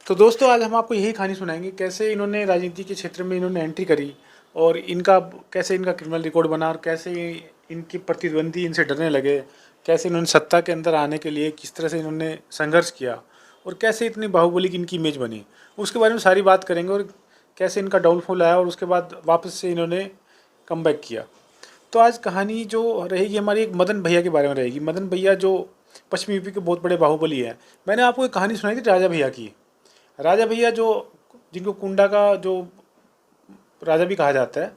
तो दोस्तों आज हम आपको यही कहानी सुनाएंगे कैसे इन्होंने राजनीति के क्षेत्र में इन्होंने एंट्री करी और इनका कैसे इनका क्रिमिनल रिकॉर्ड बना और कैसे इनकी प्रतिद्वंदी इनसे डरने लगे, कैसे इन्होंने सत्ता के अंदर आने के लिए किस तरह से इन्होंने संघर्ष किया और कैसे इतनी बाहुबली की इनकी इमेज बनी। उसके बारे में सारी बात करेंगे और कैसे इनका डाउनफॉल आया और उसके बाद वापस से इन्होंने कमबैक किया। तो आज कहानी जो रहेगी हमारी एक मदन भैया के बारे में रहेगी। मदन भैया जो पश्चिमी यूपी के बहुत बड़े बाहुबली हैं। मैंने आपको एक कहानी सुनाई थी राजा भैया की। राजा भैया जो जिनको कुंडा का जो राजा भी कहा जाता है,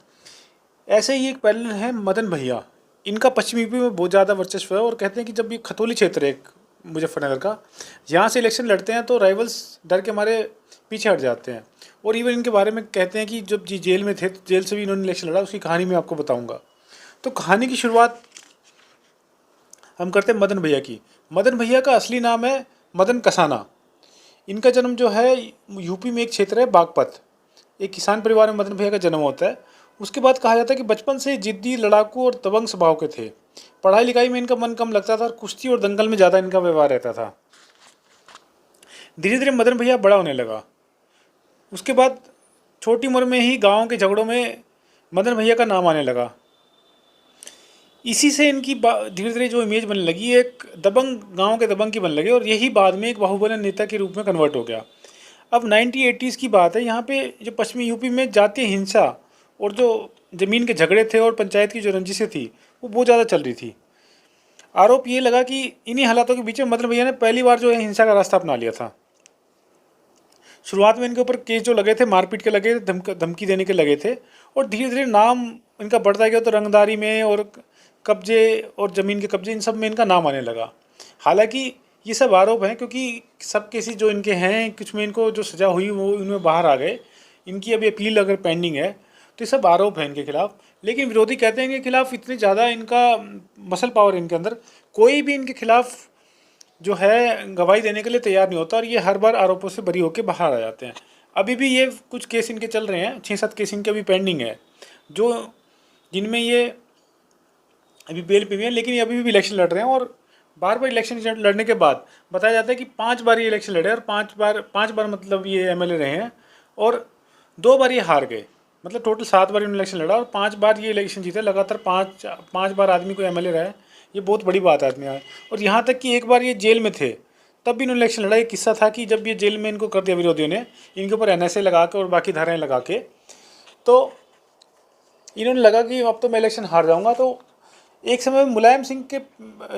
ऐसे ही एक पैरेलल है मदन भैया। इनका पश्चिमी यूपी में बहुत ज़्यादा वर्चस्व है और कहते हैं कि जब ये खतौली क्षेत्र है एक मुजफ्फरनगर का, यहाँ से इलेक्शन लड़ते हैं तो राइवल्स डर के मारे पीछे हट जाते हैं। और इवन इनके बारे में कहते हैं कि जब जी जेल में थे तो जेल से भी इन्होंने इलेक्शन लड़ा, उसकी कहानी मैं आपको बताऊँगा। तो कहानी की शुरुआत हम करते हैं मदन भैया की। मदन भैया का असली नाम है मदन कसाना। इनका जन्म जो है यूपी में एक क्षेत्र है बागपत, एक किसान परिवार में मदन भैया का जन्म होता है। उसके बाद कहा जाता है कि बचपन से जिद्दी, लड़ाकू और दबंग स्वभाव के थे। पढ़ाई लिखाई में इनका मन कम लगता था और कुश्ती और दंगल में ज़्यादा इनका व्यवहार रहता था। धीरे धीरे मदन भैया बड़ा होने लगा। उसके बाद छोटी उम्र में ही गाँव के झगड़ों में मदन भैया का नाम आने लगा। इसी से इनकी धीरे धीरे जो इमेज बनने लगी एक दबंग, गांव के दबंग की बनने लगी और यही बाद में एक बाहुबली नेता के रूप में कन्वर्ट हो गया। अब 1980s की बात है। यहाँ पे जो पश्चिमी यूपी में जातीय हिंसा और जो ज़मीन के झगड़े थे और पंचायत की जो रंजिशें थी वो बहुत ज़्यादा चल रही थी। आरोप ये लगा कि इन्हीं हालातों के बीच में मदन भैया ने पहली बार जो है हिंसा का रास्ता अपना लिया था। शुरुआत में इनके ऊपर केस जो लगे थे मारपीट के लगे थे, धमकी देने के लगे थे और धीरे धीरे नाम इनका बढ़ता गया। तो रंगदारी में और कब्जे और ज़मीन के कब्जे इन सब में इनका नाम आने लगा। हालांकि ये सब आरोप हैं क्योंकि सब केसेस जो इनके हैं कुछ में इनको जो सज़ा हुई वो इनमें बाहर आ गए। इनकी अभी अपील अगर पेंडिंग है तो ये सब आरोप हैं इनके खिलाफ। लेकिन विरोधी कहते हैं इनके खिलाफ इतने ज़्यादा इनका मसल पावर इनके अंदर, कोई भी इनके खिलाफ जो है गवाही देने के लिए तैयार नहीं होता और ये हर बार आरोपों से बरी होकर बाहर आ जाते हैं। अभी भी ये कुछ केस इनके चल रहे हैं, 6-7 केस इनके अभी पेंडिंग है जो जिनमें ये अभी बेल पे भी हैं, लेकिन ये अभी भी इलेक्शन लड़ रहे हैं। और बार बार इलेक्शन लड़ने के बाद बताया जाता है कि 5 बार ये इलेक्शन लड़े और 5 बार मतलब ये एमएलए रहे हैं और 2 बार ये हार गए। मतलब टोटल 7 बार इन्होंने इलेक्शन लड़ा और 5 बार ये इलेक्शन जीते। लगातार 5 बार आदमी को एमएलए रहा है, ये बहुत बड़ी बात है आदमी। और यहाँ तक कि एक बार ये जेल में थे तब भी इन्होंने इलेक्शन लड़ा। एक किस्सा था कि जब ये जेल में इनको कर दिया विरोधियों ने, इनके ऊपर एनएसए लगा के और बाकी धाराएँ लगा के, तो इन्होंने लगा कि अब तो मैं इलेक्शन हार जाऊँगा। तो एक समय में मुलायम सिंह के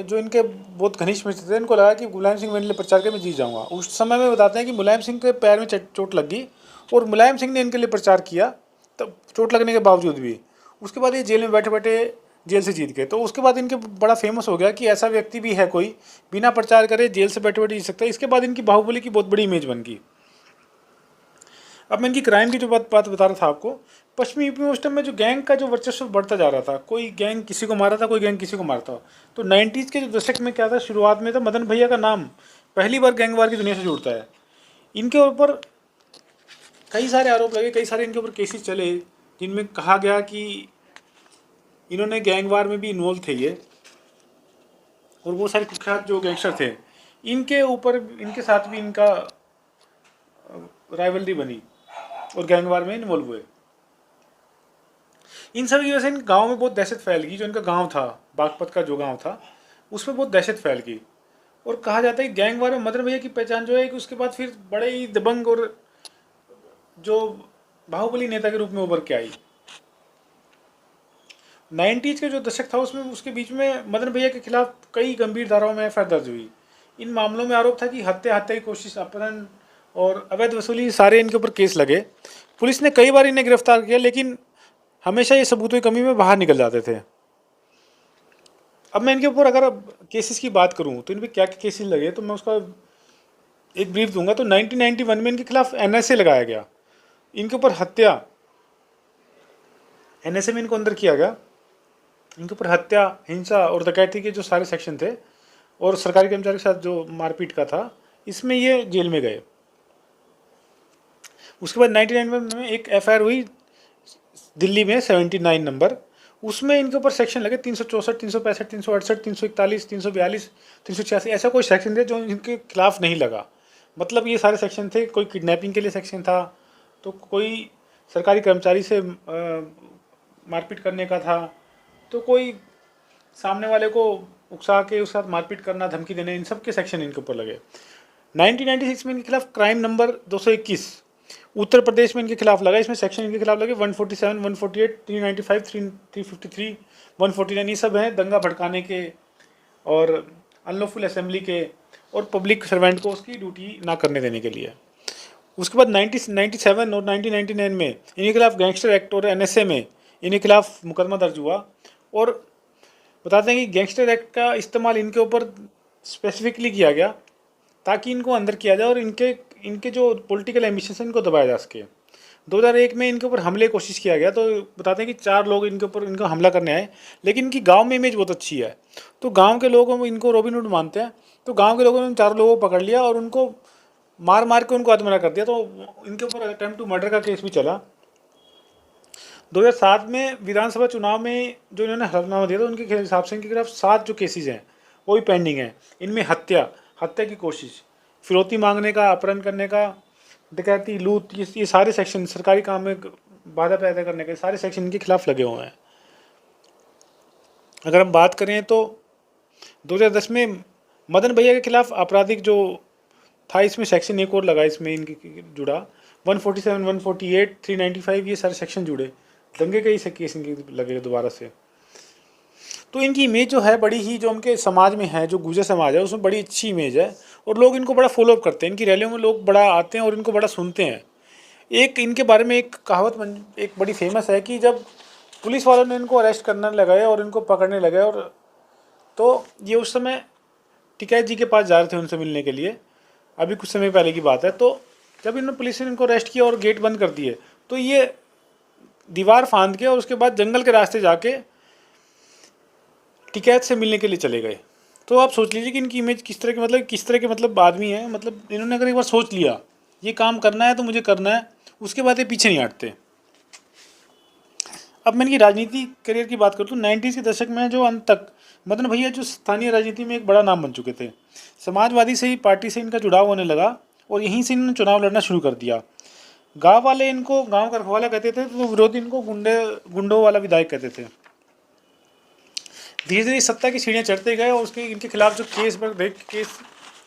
जो इनके बहुत घनिष्ठ मित्र थे, इनको लगा कि मुलायम सिंह मेरे लिए प्रचार करके मैं जीत जाऊँगा। उस समय में बताते हैं कि मुलायम सिंह के पैर में चोट लग गई और मुलायम सिंह ने इनके लिए प्रचार किया, तब चोट लगने के बावजूद भी। उसके बाद ये जेल में बैठे बैठे जेल से जीत गए। तो उसके बाद इनके बड़ा फेमस हो गया कि ऐसा व्यक्ति भी है कोई बिना प्रचार करे जेल से बैठे बैठे जीत सकता है। इसके बाद इनकी बाहुबली की बहुत बड़ी इमेज बन गई। अब मैं इनकी क्राइम की जो बात बता रहा था आपको, पश्चिमी यूपी में उस टाइम में जो गैंग का जो वर्चस्व बढ़ता जा रहा था, कोई गैंग किसी को मारा था, कोई गैंग किसी को मारता। तो 90s के जो दशक में क्या था, शुरुआत में था मदन भैया का नाम पहली बार गैंगवार की दुनिया से जुड़ता है। इनके ऊपर कई सारे आरोप लगे, कई सारे इनके ऊपर केसेस चले जिनमें कहा गया कि इन्होंने गैंगवार में भी इन्वॉल्व थे ये, और वो सारे कुख्यात जो गैंगस्टर थे इनके ऊपर इनके साथ भी इनका राइवलरी बनी और गैंगवार में इन्वॉल्व हुए। इन सब की वजह से इन गाँव में बहुत दहशत फैल गई। जो इनका गांव था, बागपत का जो गांव था, उसमें बहुत दहशत फैल गई। और कहा जाता है कि गैंगवार में मदन भैया की पहचान जो है कि उसके बाद फिर बड़े ही दबंग और जो बाहुबली नेता के रूप में उभर के आई। 90s के जो दशक था उसमें उसके बीच में मदन भैया के खिलाफ कई गंभीर धाराओं में एफआईआर दर्ज हुई। इन मामलों में आरोप था कि हत्या की कोशिश, अपहरण और अवैध वसूली, सारे इनके ऊपर केस लगे। पुलिस ने कई बार इन्हें गिरफ्तार किया लेकिन हमेशा ये सबूतों की कमी में बाहर निकल जाते थे। अब मैं इनके ऊपर अगर केसेस की बात करूं तो इन पर क्या क्या केसेस लगे तो मैं उसका एक ब्रीफ दूंगा। तो 1991 में इनके खिलाफ एनएसए लगाया गया। इनके ऊपर हत्या, एनएसए में इनको अंदर किया गया। इनके ऊपर हत्या, हिंसा और डकैती के जो सारे सेक्शन थे और सरकारी कर्मचारी के साथ जो मारपीट का था, इसमें ये जेल में गए। उसके बाद 1991 में एक एफआईआर हुई दिल्ली में 79 नंबर। उसमें इनके ऊपर सेक्शन लगे 364, 365, 368, 341, 342, 386। ऐसा कोई सेक्शन थे जो इनके खिलाफ नहीं लगा। मतलब ये सारे सेक्शन थे, कोई किडनैपिंग के लिए सेक्शन था, तो कोई सरकारी कर्मचारी से मारपीट करने का था, तो कोई सामने वाले को उकसा के उसके साथ मारपीट करना, धमकी देने, इन सब के सेक्शन इनके ऊपर लगे। 1996 में इनके खिलाफ क्राइम नंबर 221 उत्तर प्रदेश में इनके खिलाफ लगा। इसमें सेक्शन इनके खिलाफ लगे 147, 148, 395, 353, 149, ये सब हैं दंगा भड़काने के और अनलॉफुल असेंबली के और पब्लिक सर्वेंट को उसकी ड्यूटी ना करने देने के लिए। उसके बाद 1997 और 1999 में इनके खिलाफ गैंगस्टर एक्ट और NSA में इनके खिलाफ मुकदमा दर्ज हुआ। और बताते हैं कि गैंगस्टर एक्ट का इस्तेमाल इनके ऊपर स्पेसिफिकली किया गया ताकि इनको अंदर किया जाए और इनके जो पॉलिटिकल एम्बिशन इनको दबाया जा सके। 2001 में इनके ऊपर हमले की कोशिश किया गया, तो बताते हैं कि 4 लोग इनको हमला करने आए, लेकिन इनकी गांव में इमेज बहुत अच्छी है, तो गांव के लोग इनको रॉबिन हुड मानते हैं, तो गांव के लोगों ने 4 लोगों को पकड़ लिया और उनको मार के उनको आत्महत्या कर दिया। तो इनके ऊपर अटेम्प्ट टू मर्डर का केस भी चला। 2007 में विधानसभा चुनाव में जो इन्होंने हलफनामा दिया था, उनके हिसाब से इनके खिलाफ 7 जो केसेज हैं वो भी पेंडिंग हैं। इनमें हत्या की कोशिश, फिरौती मांगने का, अपहरण करने का, डकैती, लूट, ये सारे सेक्शन, सरकारी काम में बाधा पैदा करने के सारे सेक्शन इनके खिलाफ लगे हुए हैं। अगर हम बात करें तो 2010 में मदन भैया के खिलाफ आपराधिक जो था, इसमें सेक्शन एक और लगा, इसमें इनके जुड़ा 147, 148, 395, ये सारे सेक्शन जुड़े, दंगे के ही केस इनके लगे दोबारा से। तो इनकी इमेज जो है बड़ी ही, जो उनके समाज में है, जो गुर्जर समाज है, उसमें बड़ी अच्छी इमेज है और लोग इनको बड़ा फॉलोअप करते हैं। इनकी रैलियों में लोग बड़ा आते हैं और इनको बड़ा सुनते हैं। एक इनके बारे में एक कहावत एक बड़ी फेमस है कि जब पुलिस वालों ने इनको अरेस्ट करने लगाए और इनको पकड़ने लगे, और तो ये उस समय टिकैत जी के पास जा रहे थे उनसे मिलने के लिए, अभी कुछ समय पहले की बात है। तो जब इन्होंने पुलिस ने इनको अरेस्ट किया और गेट बंद कर दिए, तो ये दीवार फांद के और उसके बाद जंगल के रास्ते जाके टिकैत से मिलने के लिए चले गए। तो आप सोच लीजिए कि इनकी इमेज किस तरह के मतलब आदमी है। मतलब इन्होंने अगर एक बार सोच लिया ये काम करना है तो मुझे करना है, उसके बाद ये पीछे नहीं हटते। अब मैं इनकी राजनीति करियर की बात करता हूँ। 90s के दशक में जो अंत तक मदन भैया जो स्थानीय राजनीति में एक बड़ा नाम बन चुके थे। समाजवादी से ही पार्टी से इनका जुड़ाव होने लगा और यहीं से इन्होंने चुनाव लड़ना शुरू कर दिया। गांव वाले इनको गांव का रखवाला कहते थे, तो विरोधी इनको गुंडों वाला विधायक कहते थे। धीरे धीरे सत्ता की सीढ़ियाँ चढ़ते गए और इनके खिलाफ जो केस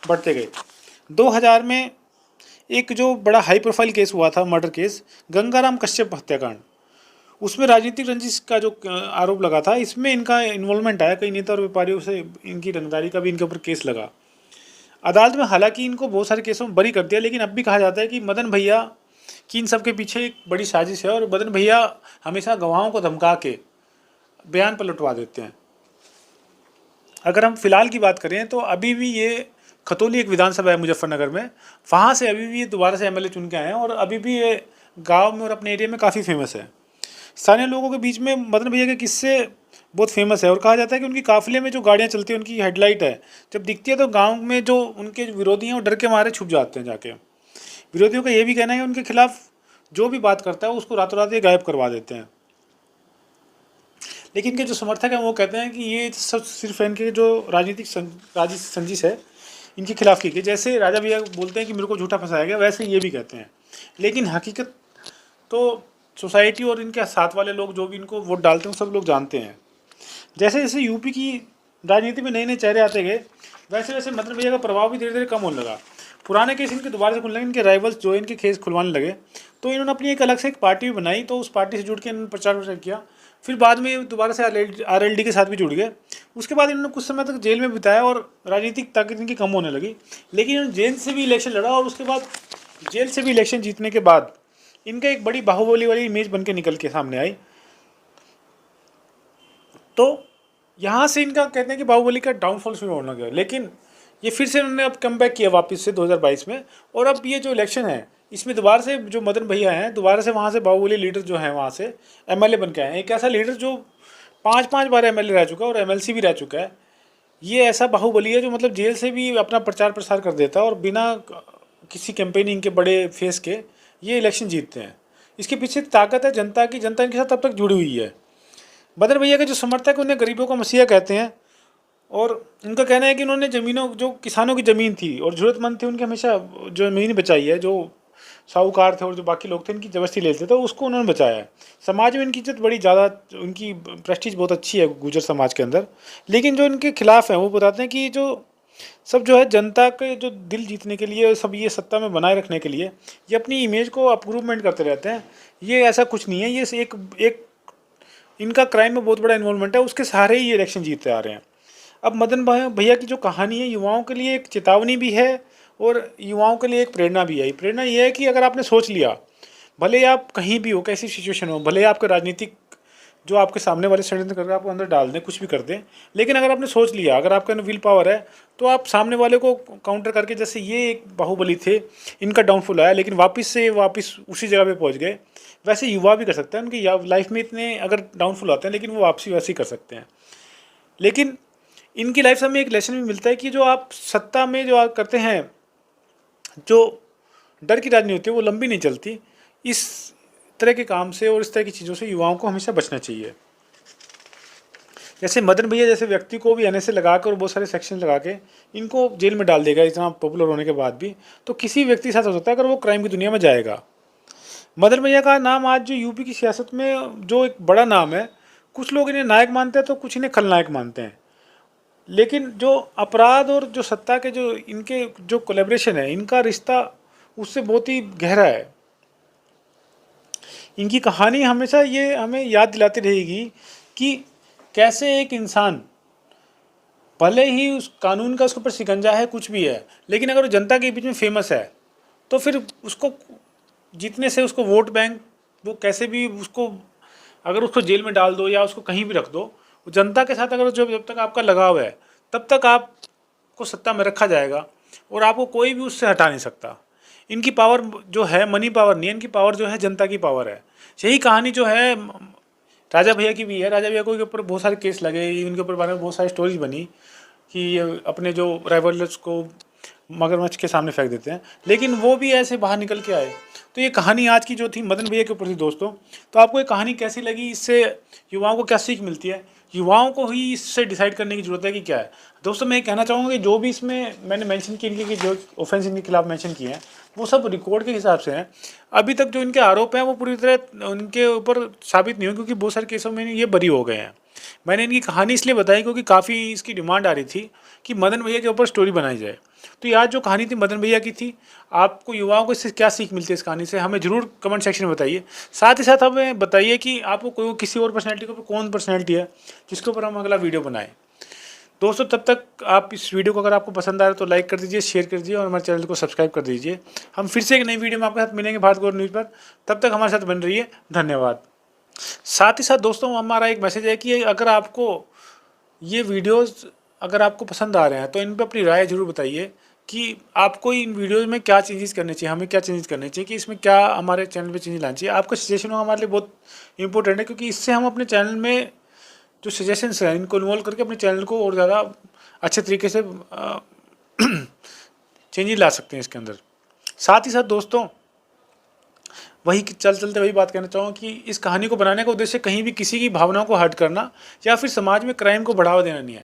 बढ़ते गए। 2000 में एक जो बड़ा हाई प्रोफाइल केस हुआ था, मर्डर केस, गंगाराम कश्यप हत्याकांड, उसमें राजनीतिक रंजिश का जो आरोप लगा था, इसमें इनका इन्वॉल्वमेंट आया। कई नेता और व्यापारियों से इनकी रंगदारी का भी इनके ऊपर केस लगा। अदालत में हालांकि इनको बहुत सारे केसों में बरी कर दिया, लेकिन अब भी कहा जाता है कि मदन भैया की इन सब के पीछे एक बड़ी साजिश है और मदन भैया हमेशा गवाहों को धमका के बयान पर लुटवा देते हैं। अगर हम फिलहाल की बात करें तो अभी भी ये खतौली एक विधानसभा है मुजफ्फरनगर में, वहाँ से अभी भी ये दोबारा से MLA चुन के आए हैं और अभी भी ये गांव में और अपने एरिया में काफ़ी फेमस है। स्थानीय लोगों के बीच में मदन भैया के किस्से बहुत फेमस है और कहा जाता है कि उनकी काफिले में जो गाड़ियाँ चलती हैं, उनकी हेडलाइट है, जब दिखती है तो गाँव में जो उनके विरोधी हैं वो डर के मारे छुप जाते हैं जाके। विरोधियों का ये भी कहना है कि उनके खिलाफ जो भी बात करता है उसको रातों रात ये गायब करवा देते हैं। लेकिन इनके जो समर्थक हैं वो कहते हैं कि ये सब सिर्फ इनके जो राजनीतिक संजिश है इनके खिलाफ की गई। जैसे राजा भैया बोलते हैं कि मेरे को झूठा फंसाया गया, वैसे ये भी कहते हैं। लेकिन हकीकत तो सोसाइटी और इनके साथ वाले लोग जो भी इनको वोट डालते हैं सब लोग जानते हैं। जैसे जैसे यूपी की राजनीति में नए नए चेहरे आते गए, वैसे वैसे मदन भैया का प्रभाव भी धीरे धीरे कम होने लगा। पुराने केस इनके दोबारा से खुलने लगे, इनके राइवल्स जो इनके केस खुलवाने लगे, तो इन्होंने अपनी एक अलग से एक पार्टी भी बनाई, तो उस पार्टी से जुड़ के इन्होंने प्रचार किया। फिर बाद में दोबारा से RLD के साथ भी जुड़ गए। उसके बाद इन्होंने कुछ समय तक जेल में बिताया और राजनीतिक ताकत इनकी कम होने लगी। लेकिन इन्होंने जेल से भी इलेक्शन लड़ा और उसके बाद जेल से भी इलेक्शन जीतने के बाद इनका एक बड़ी बाहुबली वाली इमेज बन के निकल के सामने आई। तो यहाँ से इनका कहते हैं कि बाहुबली का डाउनफॉल शुरू होना गया, लेकिन ये फिर से उन्होंने अब कम बैक किया वापस से 2022 में। और अब ये जो इलेक्शन है इसमें दोबारा से जो मदन भैया हैं, दोबारा से वहाँ से बाहुबली लीडर जो हैं वहाँ से MLA बन के आए हैं। एक ऐसा लीडर जो 5 बार MLA रह चुका है और MLC भी रह चुका है। ये ऐसा बाहुबली है जो मतलब जेल से भी अपना प्रचार प्रसार कर देता है और बिना किसी कैंपेनिंग के बड़े फेस के ये इलेक्शन जीतते हैं। इसके पीछे ताकत है जनता की, जनता इनके साथ अब तक जुड़ी हुई है। मदन भैया के जो समर्थक उन्हें गरीबों का मसीहा कहते हैं और उनका कहना है कि उन्होंने ज़मीनों, जो किसानों की ज़मीन थी और ज़रूरतमंद थे उनकी, हमेशा जो ज़मीन बचाई है, जो साहूकार थे और जो बाकी लोग थे इनकी ज़बरदस्ती लेते थे, तो उसको उन्होंने बचाया है। समाज में इनकी इज़्ज़त बड़ी ज़्यादा, उनकी प्रेस्टीज बहुत अच्छी है गुर्जर समाज के अंदर। लेकिन जो इनके खिलाफ हैं वो बताते हैं कि जो सब जो है जनता के जो दिल जीतने के लिए, सब ये सत्ता में बनाए रखने के लिए ये अपनी इमेज को अप्रूवमेंट करते रहते हैं। ये ऐसा कुछ नहीं है, ये एक एक इनका क्राइम में बहुत बड़ा इन्वॉल्वमेंट है, उसके सहारे ही ये इलेक्शन जीतते आ रहे हैं। अब मदन भैया की जो कहानी है युवाओं के लिए एक चेतावनी भी है और युवाओं के लिए एक प्रेरणा भी है। ये प्रेरणा ये है कि अगर आपने सोच लिया, भले ही आप कहीं भी हो, कैसी सिचुएशन हो, भले ही आपके राजनीतिक जो आपके सामने वाले षड्यंत्र करके आपको अंदर डाल दें, कुछ भी कर दें, लेकिन अगर आपने सोच लिया, अगर आपके अंदर विल पावर है, तो आप सामने वाले को काउंटर करके, जैसे ये एक बाहुबली थे, इनका डाउनफॉल आया लेकिन वापस उसी जगह पे पहुंच गए, वैसे युवा भी कर सकते हैं। उनकी लाइफ में इतने अगर डाउनफॉल आते हैं लेकिन वो वापसी वैसे ही कर सकते हैं। लेकिन इनकी लाइफ से हमें एक लेसन भी मिलता है कि जो आप सत्ता में जो आप करते हैं, जो डर की राजनीति होती है वो लंबी नहीं चलती। इस तरह के काम से और इस तरह की चीज़ों से युवाओं को हमेशा बचना चाहिए। जैसे मदन भैया जैसे व्यक्ति को भी एनएसए लगा कर और बहुत सारे सेक्शन लगा के इनको जेल में डाल देगा इतना पॉपुलर होने के बाद भी, तो किसी व्यक्ति के साथ हो सकता है अगर वो क्राइम की दुनिया में जाएगा। मदन भैया का नाम आज जो यूपी की सियासत में जो एक बड़ा नाम है, कुछ लोग इन्हें नायक मानते हैं तो कुछ इन्हें खलनायक मानते हैं। लेकिन जो अपराध और जो सत्ता के जो इनके जो कोलैबोरेशन है, इनका रिश्ता उससे बहुत ही गहरा है। इनकी कहानी हमेशा ये हमें याद दिलाती रहेगी कि कैसे एक इंसान, भले ही उस कानून का उसके ऊपर शिकंजा है, कुछ भी है, लेकिन अगर वो जनता के बीच में फेमस है तो फिर उसको जीतने से, उसको वोट बैंक, वो कैसे भी उसको, अगर उसको जेल में डाल दो या उसको कहीं भी रख दो, जनता के साथ अगर जब तक आपका लगाव है तब तक आपको सत्ता में रखा जाएगा और आपको कोई भी उससे हटा नहीं सकता। इनकी पावर जो है मनी पावर नहीं है, इनकी पावर जो है जनता की पावर है। यही कहानी जो है राजा भैया की भी है। राजा भैया के ऊपर बहुत सारे केस लगे, इनके ऊपर बारे में बहुत सारी स्टोरीज बनी कि ये अपने जो राइवल्स को मगरमच्छ के सामने फेंक देते हैं, लेकिन वो भी ऐसे बाहर निकल के आए। तो ये कहानी आज की जो थी मदन भैया के ऊपर थी दोस्तों। तो आपको ये कहानी कैसी लगी, इससे युवाओं को क्या सीख मिलती है, युवाओं को ही इससे डिसाइड करने की ज़रूरत है कि क्या है। दोस्तों मैं कहना चाहूँगा कि जो भी इसमें मैंने मेंशन किए, इनके जो ऑफेंस इनके खिलाफ मेंशन किए हैं वो सब रिकॉर्ड के हिसाब से हैं। अभी तक जो इनके आरोप हैं वो पूरी तरह उनके ऊपर साबित नहीं हुए, क्योंकि बहुत सारे केसों में ये बरी हो गए हैं। मैंने इनकी कहानी इसलिए बताई क्योंकि काफ़ी इसकी डिमांड आ रही थी कि मदन भैया के ऊपर स्टोरी बनाई जाए। तो ये आज जो कहानी थी मदन भैया की थी, आपको युवाओं को इससे क्या सीख मिलती है इस कहानी से, हमें ज़रूर कमेंट सेक्शन में बताइए। साथ ही साथ हमें बताइए कि आपको कोई किसी और पर्सनैलिटी के ऊपर कौन पर्सनैलिटी है जिसके ऊपर हम अगला वीडियो बनाएं। दोस्तों तब तक आप इस वीडियो को अगर आपको पसंद आ रहा है तो लाइक कर दीजिए, शेयर कर दीजिए और हमारे चैनल को सब्सक्राइब कर दीजिए। हम फिर से एक नई वीडियो में आपके साथ मिलेंगे भारत गौर न्यूज़ पर। तब तक हमारे साथ बन रहिए, धन्यवाद। साथ ही साथ दोस्तों हमारा एक मैसेज है कि अगर आपको ये वीडियोस अगर आपको पसंद आ रहे हैं तो इन पर अपनी राय ज़रूर बताइए कि आपको इन वीडियोस में क्या चेंजेस करने चाहिए, हमें क्या चेंजेस करने चाहिए, कि इसमें क्या हमारे चैनल पे चेंजेस लाना चाहिए। आपका सजेशन हमारे लिए बहुत इंपॉर्टेंट है, क्योंकि इससे हम अपने चैनल में जो सजेशंस हैं इनको इन्वॉल्व करके अपने चैनल को और ज़्यादा अच्छे तरीके से चेंजेस ला सकते हैं इसके अंदर। साथ ही साथ दोस्तों वही चलते वही बात कहना चाहूँगा कि इस कहानी को बनाने का उद्देश्य कहीं भी किसी की भावनाओं को हर्ट करना या फिर समाज में क्राइम को बढ़ावा देना नहीं है।